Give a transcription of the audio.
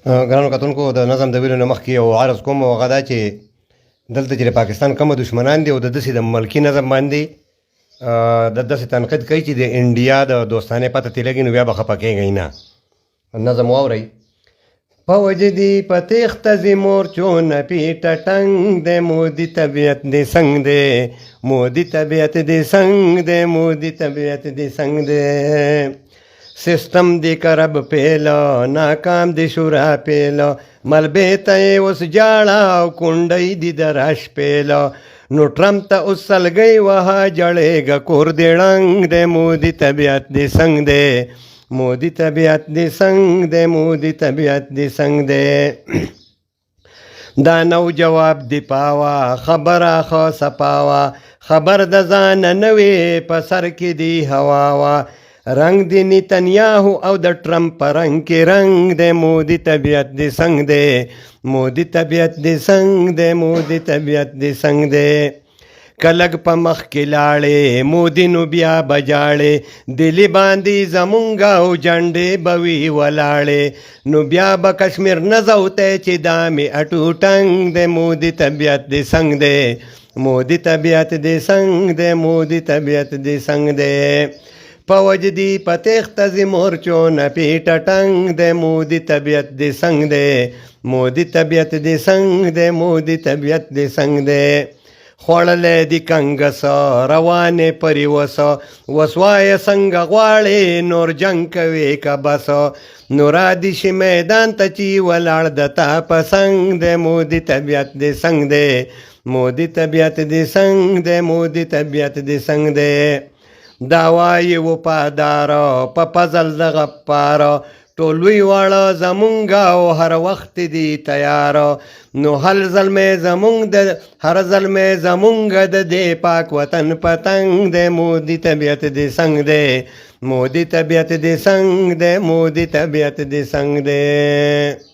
ګرانو کتونکو د نظم د ویلو نه مخکې یو عرض کوم او هغه دا چې دلته چې د پاکستان کومه دشمنان دي او د داسې د ملکي نظم باندې د داسې تنقید کوي چې د انډیا د دوستانې پته ترې لګي نو بیا به خفه کېږئ نه. نظم واورئ. فوج دی په تیښته ځي مورچونه پیټه ټنګ دی مودي طبیعت دی څنګ دی مودي طبیعت دی څنګ دی مودي طبیعت دی څنګ دی سسٹم دی کرب پیلا ناکام دی شورا پیلا ملبې ته یې اوس جاړه او کونډۍ دي د راش پیلا نو ټرمپ ته اوس سلګۍ وهه جړېږه کور دی ړنګ دی مودي طبیعت دی څنګ دی مودي طبیعت دی څنګ دی مودي طبیعت دی څنګ دی دا نو جواب دی پاوه خبره خو سپاوه خبر د ځانه نه وې په سر کې دی هوا وه رنگ دی نیتنیاهو او د ټرمپ په رنگ کې رنگ دی مودي طبیعت دی څنګ دی مودي طبیعت دی څنګ دی مودي طبیعت دی څنګ دی کلک په مخ کې لاړې مودي نو بیا بجاړې دلی باندې زمونږ او جنډې به وي ولاړې نو بیا به کشمیر نه ځوتی چې دا مې اټو ټنګ دی مودي طبیعت دی څنګ دی مودي طبیعت دی څنګ دی مودي طبیعت دی څنګ دی فوج دی په تیښته ځي مورچونه پیټه ټنګ دی مودي طبیعت دی څنګ دی مودي طبیعت دی څنګ دی مودي طبیعت دی څنګ دی خوړلی دی کنګسه روانې پرې وسه وسوایه څنګه غواړې نور جنګ کوې که بسه نو رادي شي میدان ته چې ولاړ د تا په څنګ دی مودي طبیعت دی څنګ دی مودي طبیعت دی څنګ دی مودي طبیعت دی څنګ دی دا وایي وفاداره په فضل د غپاره ټولوی واړه زمونږ او هر وخت دی تیاره نو هر زلمی زمونږ د دې پاک وطن پتنګ دی مودي طبیعت دی څنګ دی مودي طبیعت دی څنګ دی مودي طبیعت دی څنګ دی